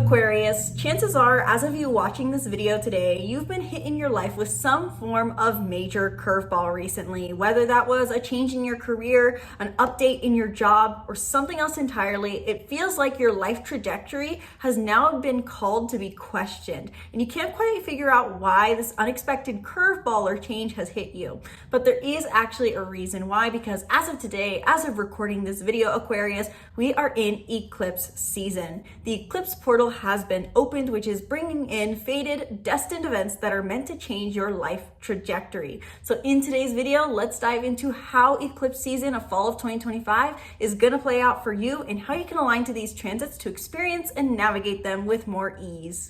Aquarius, chances are, as of you watching this video today, you've been hit in your life with some form of major curveball recently, whether that was a change in your career, an update in your job, or something else entirely. It feels like your life trajectory has now been called to be questioned, and you can't quite figure out why this unexpected curveball or change has hit you. But there is actually a reason why, because as of today, as of recording this video, Aquarius, we are in eclipse season. The eclipse portal has been opened, which is bringing in fated, destined events that are meant to change your life trajectory. So in today's video, let's dive into how eclipse season of fall of 2025 is going to play out for you and how you can align to these transits to experience and navigate them with more ease.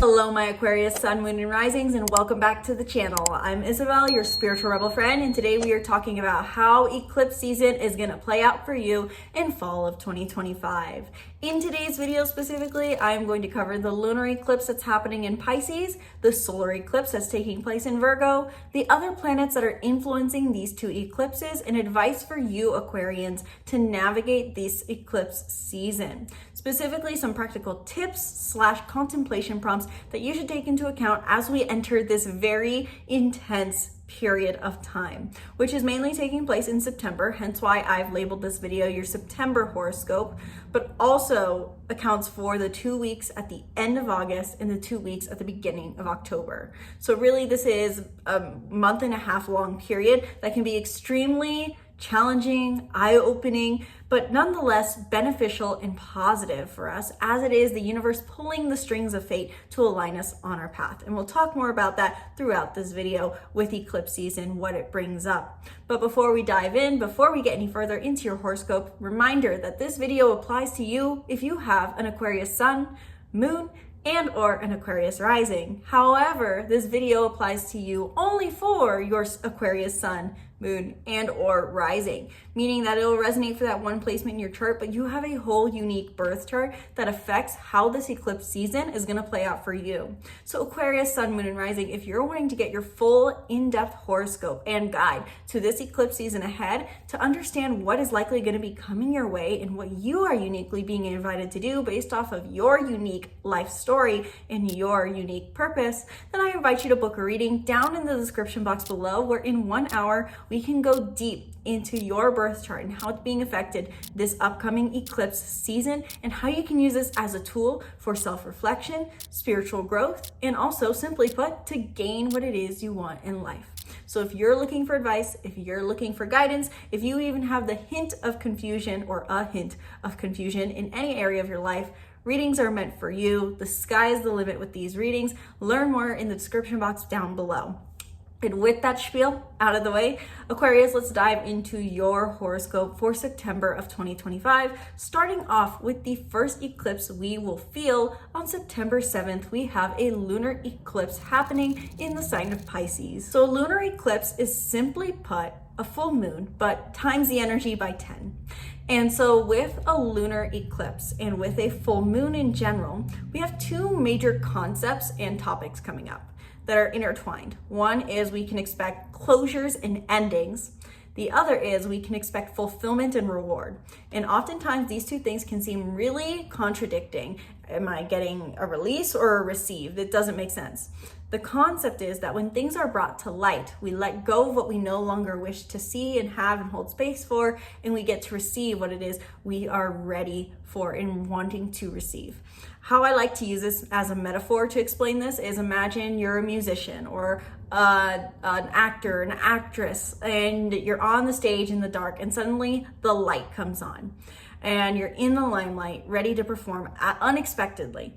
Hello, my Aquarius sun, moon, and risings, and welcome back to the channel. I'm Isabel, your spiritual rebel friend, and today we are talking about how eclipse season is going to play out for you in fall of 2025. In today's video specifically, I'm going to cover the lunar eclipse that's happening in Pisces, the solar eclipse that's taking place in Virgo, the other planets that are influencing these two eclipses, and advice for you Aquarians to navigate this eclipse season. Specifically, some practical tips / contemplation prompts that you should take into account as we enter this very intense period of time, which is mainly taking place in September, hence why I've labeled this video your September horoscope, but also accounts for the 2 weeks at the end of August and the 2 weeks at the beginning of October. So really this is a month and a half long period that can be extremely challenging, eye-opening, but nonetheless beneficial and positive for us, as it is the universe pulling the strings of fate to align us on our path. And we'll talk more about that throughout this video with eclipse season, what it brings up. But before we dive in, before we get any further into your horoscope, reminder that this video applies to you if you have an Aquarius sun, moon, and or an Aquarius rising. However, this video applies to you only for your Aquarius sun, moon, and or rising, meaning that it will resonate for that one placement in your chart, but you have a whole unique birth chart that affects how this eclipse season is going to play out for you. So Aquarius sun, moon, and rising, if you're wanting to get your full in-depth horoscope and guide to this eclipse season ahead to understand what is likely going to be coming your way and what you are uniquely being invited to do based off of your unique life story and your unique purpose, then I invite you to book a reading down in the description box below, where in 1 hour we can go deep into your birth chart and how it's being affected this upcoming eclipse season, and how you can use this as a tool for self-reflection, spiritual growth, and also, simply put, to gain what it is you want in life. So if you're looking for advice, if you're looking for guidance, if you even have the hint of confusion or a hint of confusion in any area of your life, readings are meant for you. The sky is the limit with these readings. Learn more in the description box down below. And with that spiel out of the way, Aquarius, let's dive into your horoscope for September of 2025. Starting off with the first eclipse we will feel on September 7th, we have a lunar eclipse happening in the sign of Pisces. So a lunar eclipse is, simply put, a full moon, but times the energy by 10. And so with a lunar eclipse and with a full moon in general, we have two major concepts and topics coming up that are intertwined. One is we can expect closures and endings. The other is we can expect fulfillment and reward. And oftentimes these two things can seem really contradicting. Am I getting a release or a receive? It doesn't make sense. The concept is that when things are brought to light, we let go of what we no longer wish to see and have and hold space for, and we get to receive what it is we are ready for and wanting to receive. How I like to use this as a metaphor to explain this is, imagine you're a musician or an actor, an actress, and you're on the stage in the dark, and suddenly the light comes on and you're in the limelight ready to perform unexpectedly.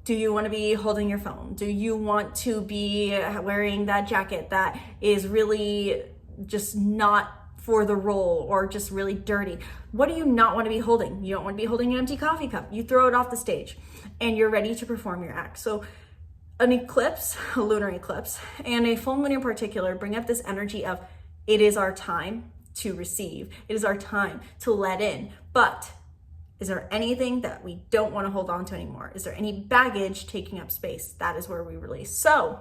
Do you want to be holding your phone? Do you want to be wearing that jacket that is really just not for the role or just really dirty? What do you not want to be holding? You don't want to be holding an empty coffee cup. You throw it off the stage and you're ready to perform your act. So an eclipse, a lunar eclipse, and a full moon in particular bring up this energy of, it is our time to receive. It is our time to let in. But is there anything that we don't want to hold on to anymore? Is there any baggage taking up space? That is where we release. So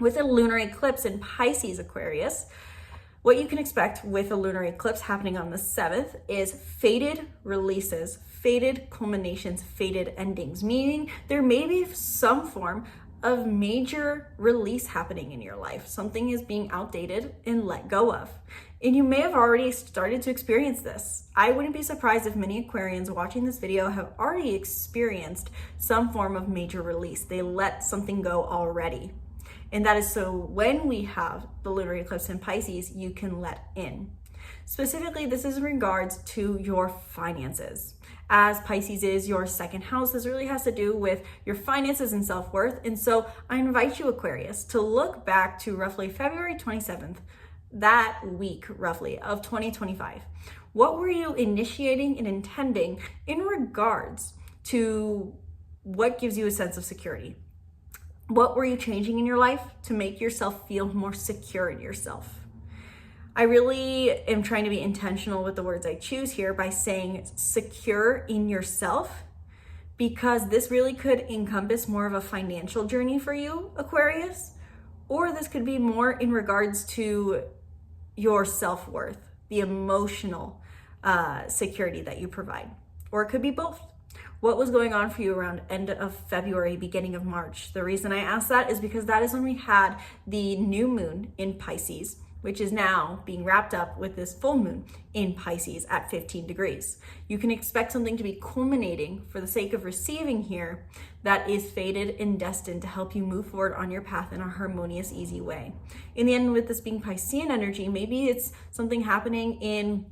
with a lunar eclipse in Pisces, Aquarius, What you can expect with a lunar eclipse happening on the 7th is faded releases, faded culminations, faded endings, meaning there may be some form of major release happening in your life. Something is being outdated and let go of. And you may have already started to experience this. I wouldn't be surprised if many Aquarians watching this video have already experienced some form of major release. They let something go already. And that is so when we have the lunar eclipse in Pisces, you can let in. Specifically, this is in regards to your finances. As Pisces is your second house, this really has to do with your finances and self-worth. And so I invite you, Aquarius, to look back to roughly February 27th, that week roughly of 2025. What were you initiating and intending in regards to what gives you a sense of security? What were you changing in your life to make yourself feel more secure in yourself? I really am trying to be intentional with the words I choose here by saying secure in yourself, because this really could encompass more of a financial journey for you, Aquarius, or this could be more in regards to your self-worth, the emotional security that you provide, or it could be both. What was going on for you around end of February, beginning of March? The reason I ask that is because that is when we had the new moon in Pisces, which is now being wrapped up with this full moon in Pisces at 15 degrees. You can expect something to be culminating for the sake of receiving here that is fated and destined to help you move forward on your path in a harmonious, easy way. In the end, with this being Piscean energy, maybe it's something happening in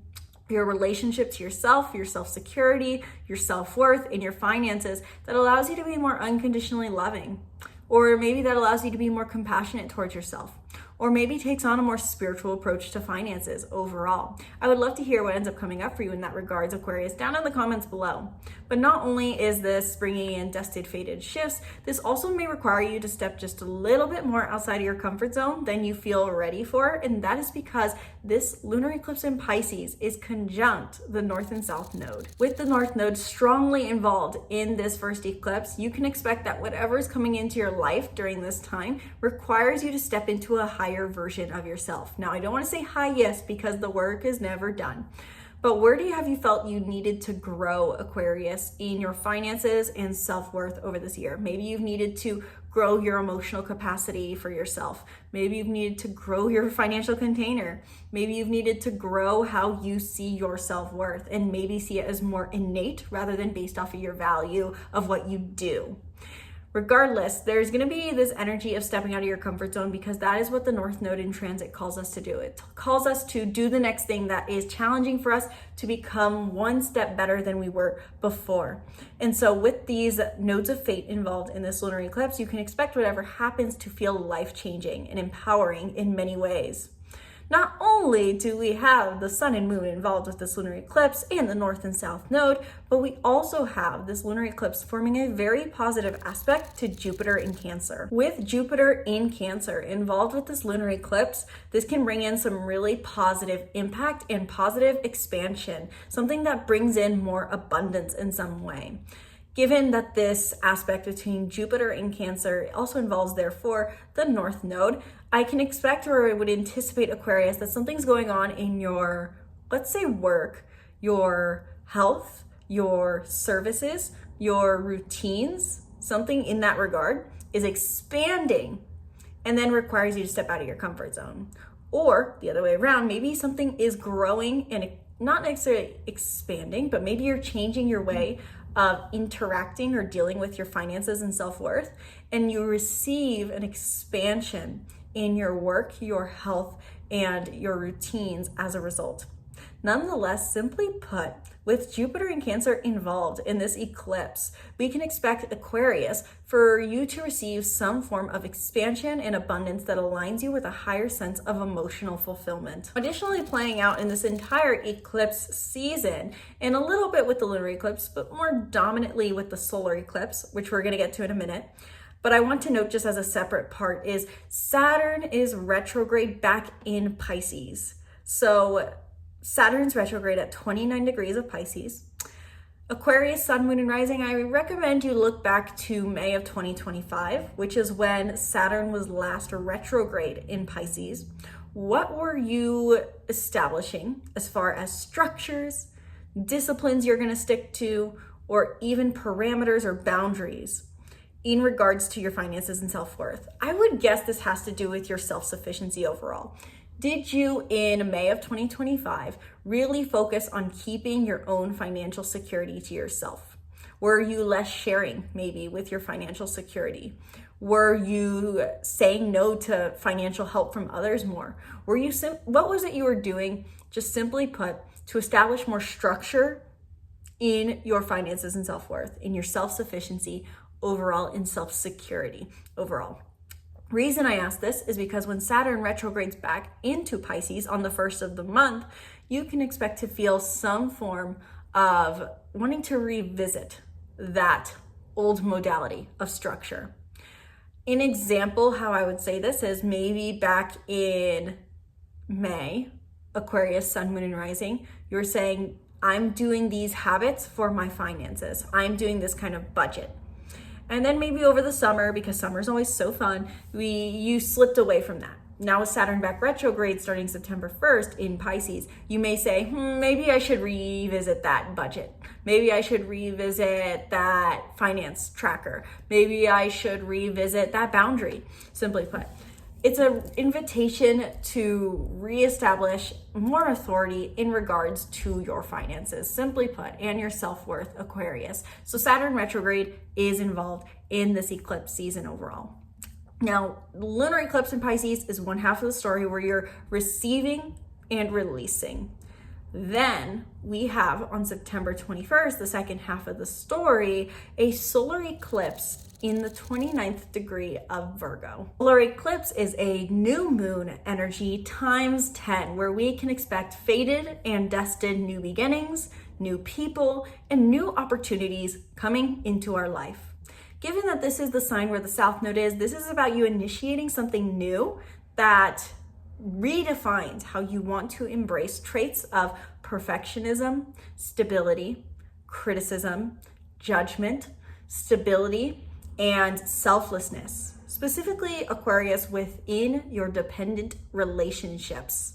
your relationship to yourself, your self-security, your self-worth, and your finances that allows you to be more unconditionally loving. Or maybe that allows you to be more compassionate towards yourself. Or maybe takes on a more spiritual approach to finances overall. I would love to hear what ends up coming up for you in that regards, Aquarius, down in the comments below. But not only is this bringing in destined fated shifts, this also may require you to step just a little bit more outside of your comfort zone than you feel ready for. And that is because this lunar eclipse in Pisces is conjunct the North and South node. With the North node strongly involved in this first eclipse, you can expect that whatever is coming into your life during this time requires you to step into a higher version of yourself. Now, I don't want to say highest because the work is never done. But where have you felt you needed to grow, Aquarius, in your finances and self-worth over this year? Maybe you've needed to grow your emotional capacity for yourself. Maybe you've needed to grow your financial container. Maybe you've needed to grow how you see your self-worth and maybe see it as more innate rather than based off of your value of what you do. Regardless, there's going to be this energy of stepping out of your comfort zone because that is what the North Node in transit calls us to do. It calls us to do the next thing that is challenging for us to become one step better than we were before. And so with these nodes of fate involved in this lunar eclipse, you can expect whatever happens to feel life-changing and empowering in many ways. Not only do we have the sun and moon involved with this lunar eclipse and the North and South node, but we also have this lunar eclipse forming a very positive aspect to Jupiter in Cancer. With Jupiter in Cancer involved with this lunar eclipse, this can bring in some really positive impact and positive expansion, something that brings in more abundance in some way. Given that this aspect between Jupiter and Cancer also involves, therefore, the North Node, I can expect or I would anticipate, Aquarius, that something's going on in your, let's say, work, your health, your services, your routines, something in that regard is expanding and then requires you to step out of your comfort zone. Or the other way around, maybe something is growing and not necessarily expanding, but maybe you're changing your way of interacting or dealing with your finances and self-worth, and you receive an expansion in your work, your health, and your routines as a result. Nonetheless, simply put, with Jupiter and Cancer involved in this eclipse, we can expect, Aquarius, for you to receive some form of expansion and abundance that aligns you with a higher sense of emotional fulfillment. Additionally, playing out in this entire eclipse season, and a little bit with the lunar eclipse, but more dominantly with the solar eclipse, which we're going to get to in a minute. But I want to note just as a separate part is Saturn is retrograde back in Pisces. So Saturn's retrograde at 29 degrees of Pisces. Aquarius, Sun, Moon, and Rising, I recommend you look back to May of 2025, which is when Saturn was last retrograde in Pisces, What were you establishing as far as structures, disciplines you're going to stick to, or even parameters or boundaries in regards to your finances and self-worth? I would guess this has to do with your self-sufficiency overall. Did you, in May of 2025, really focus on keeping your own financial security to yourself? Were you less sharing maybe with your financial security? Were you saying no to financial help from others more? What was it you were doing, just simply put, to establish more structure in your finances and self-worth, in your self-sufficiency overall, in self-security overall? Reason I ask this is because when Saturn retrogrades back into Pisces on the 1st of the month, you can expect to feel some form of wanting to revisit that old modality of structure. An example how I would say this is maybe back in May, Aquarius, Sun, Moon, and Rising, you're saying, I'm doing these habits for my finances. I'm doing this kind of budget. And then maybe over the summer, because summer is always so fun, you slipped away from that. Now with Saturn back retrograde starting September 1st in Pisces, you may say, maybe I should revisit that budget. Maybe I should revisit that finance tracker. Maybe I should revisit that boundary, simply put. It's an invitation to reestablish more authority in regards to your finances, simply put, and your self-worth, Aquarius. So Saturn retrograde is involved in this eclipse season overall. Now, lunar eclipse in Pisces is one half of the story where you're receiving and releasing. Then we have on September 21st, the second half of the story, a solar eclipse in the 29th degree of Virgo. Solar eclipse is a new moon energy times 10, where we can expect fated and destined new beginnings, new people, and new opportunities coming into our life. Given that this is the sign where the South Node is, this is about you initiating something new that redefines how you want to embrace traits of perfectionism, stability, criticism, judgment, stability, and selflessness. Specifically, Aquarius, within your dependent relationships.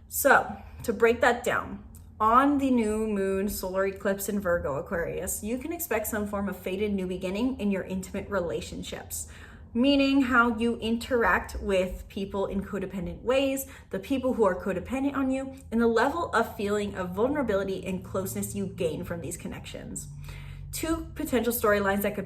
So, to break that down, on the new moon solar eclipse in Virgo, Aquarius, you can expect some form of fated new beginning in your intimate relationships, meaning how you interact with people in codependent ways, the people who are codependent on you, and the level of feeling of vulnerability and closeness you gain from these connections. Two potential storylines that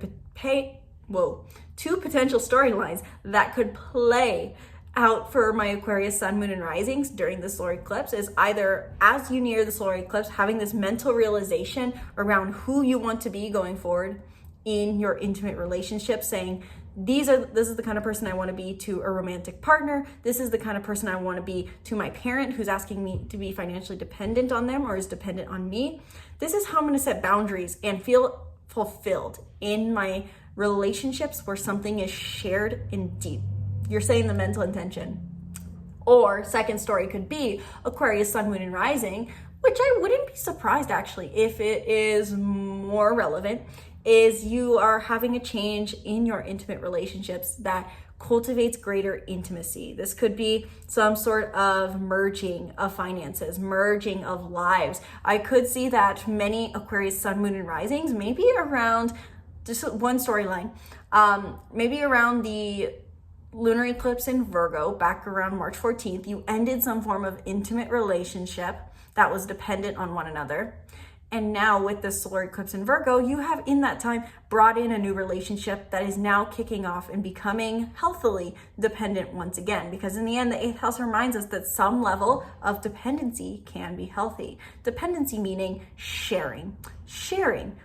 could play out for my Aquarius Sun, Moon, and Risings during the solar eclipse is either as you near the solar eclipse, having this mental realization around who you want to be going forward in your intimate relationship, saying, this is the kind of person I want to be to a romantic partner. This is the kind of person I want to be to my parent who's asking me to be financially dependent on them or is dependent on me. This is how I'm going to set boundaries and feel fulfilled in my relationships where something is shared and deep. You're saying the mental intention. Or second story could be Aquarius, Sun, Moon, and Rising, which I wouldn't be surprised actually if it is more relevant, is you are having a change in your intimate relationships that cultivates greater intimacy. This could be some sort of merging of finances, merging of lives. I could see that many Aquarius, Sun, Moon, and Risings, maybe around just one storyline, maybe around the lunar eclipse in Virgo back around March 14th, you ended some form of intimate relationship that was dependent on one another. And now with the solar eclipse in Virgo, you have in that time brought in a new relationship that is now kicking off and becoming healthily dependent once again. Because in the end, the 8th house reminds us that some level of dependency can be healthy. Dependency meaning sharing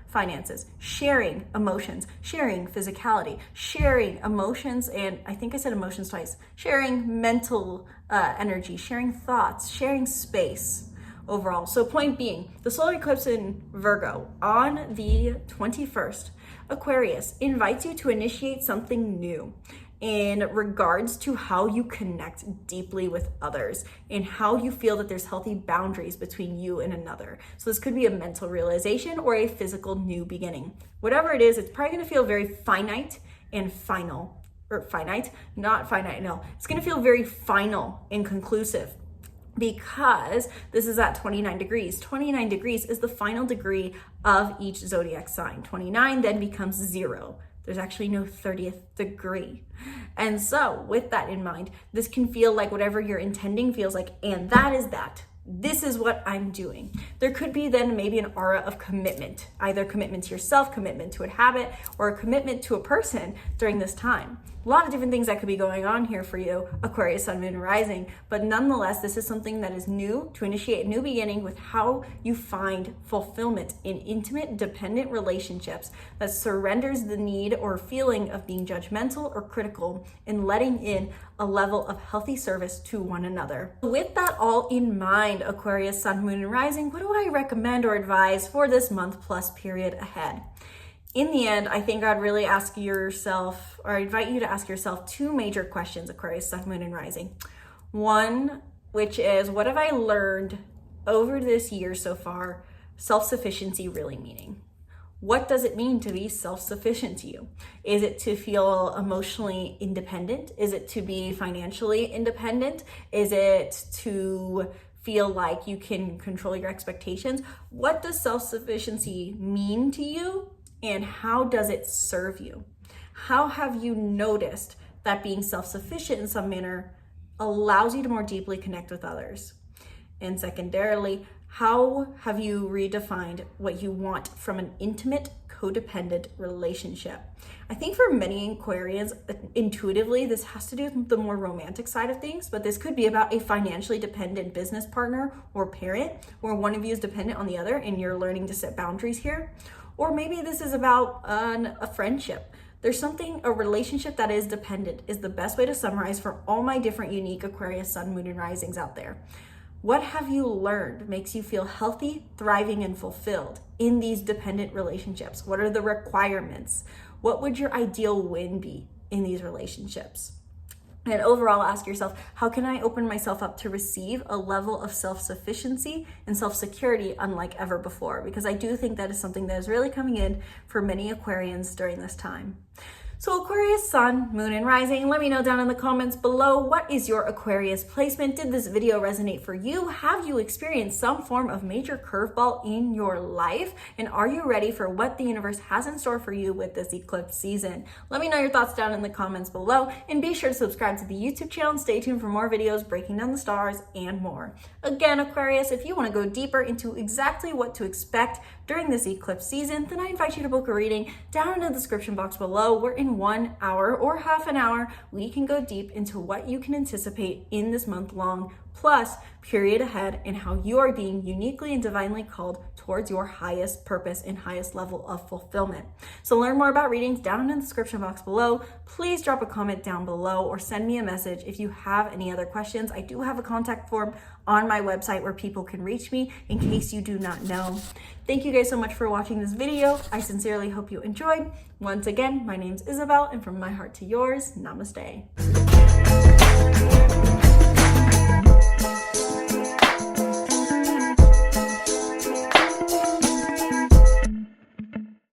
finances, sharing emotions, sharing physicality, sharing emotions, and I think I said emotions twice, sharing mental energy, sharing thoughts, sharing space. Overall. So point being, the solar eclipse in Virgo on the 21st, Aquarius invites you to initiate something new in regards to how you connect deeply with others and how you feel that there's healthy boundaries between you and another. So this could be a mental realization or a physical new beginning. Whatever it is, it's probably going to feel very finite and final or finite, not finite, no. It's gonna feel very final and conclusive because this is at 29 degrees. 29 degrees is the final degree of each zodiac sign. 29 then becomes 0. There's actually no 30th degree. And so with that in mind, this can feel like whatever you're intending feels like, and that is that. This is what I'm doing. There could be then maybe an aura of commitment, either commitment to yourself, commitment to a habit, or a commitment to a person during this time. A lot of different things that could be going on here for you, Aquarius, Sun, Moon, and Rising, but nonetheless, this is something that is new to initiate a new beginning with how you find fulfillment in intimate, dependent relationships that surrenders the need or feeling of being judgmental or critical and letting in a level of healthy service to one another. With that all in mind, Aquarius, Sun, Moon, and Rising, what do I recommend or advise for this month plus period ahead? In the end, I think I'd really ask yourself, or I invite you to ask yourself 2 major questions, Aquarius, Sun, Moon, and Rising. One, which is, what have I learned over this year so far, self-sufficiency really meaning? What does it mean to be self-sufficient to you? Is it to feel emotionally independent? Is it to be financially independent? Is it to feel like you can control your expectations? What does self-sufficiency mean to you? And how does it serve you? How have you noticed that being self-sufficient in some manner allows you to more deeply connect with others? And secondarily, how have you redefined what you want from an intimate, codependent relationship? I think for many Aquarians, intuitively, this has to do with the more romantic side of things, but this could be about a financially dependent business partner or parent, where one of you is dependent on the other and you're learning to set boundaries here. Or maybe this is about a friendship. There's something, a relationship that is dependent is the best way to summarize for all my different unique Aquarius, Sun, Moon, and Risings out there. What have you learned makes you feel healthy, thriving, and fulfilled in these dependent relationships? What are the requirements? What would your ideal win be in these relationships? And overall, ask yourself, how can I open myself up to receive a level of self-sufficiency and self-security unlike ever before? Because I do think that is something that is really coming in for many Aquarians during this time. So Aquarius, Sun, Moon, and Rising, let me know down in the comments below, what is your Aquarius placement? Did this video resonate for you? Have you experienced some form of major curveball in your life? And are you ready for what the universe has in store for you with this eclipse season? Let me know your thoughts down in the comments below, and be sure to subscribe to the YouTube channel and stay tuned for more videos breaking down the stars and more. Again, Aquarius, if you want to go deeper into exactly what to expect during this eclipse season, then I invite you to book a reading down in the description box below, where in 1 hour or half an hour, we can go deep into what you can anticipate in this month-long plus period ahead and how you are being uniquely and divinely called towards your highest purpose and highest level of fulfillment. So learn more about readings down in the description box below. Please drop a comment down below or send me a message if you have any other questions. I do have a contact form on my website where people can reach me in case you do not know. Thank you guys so much for watching this video. I sincerely hope you enjoyed. Once again, my name's Isabel, and from my heart to yours, namaste.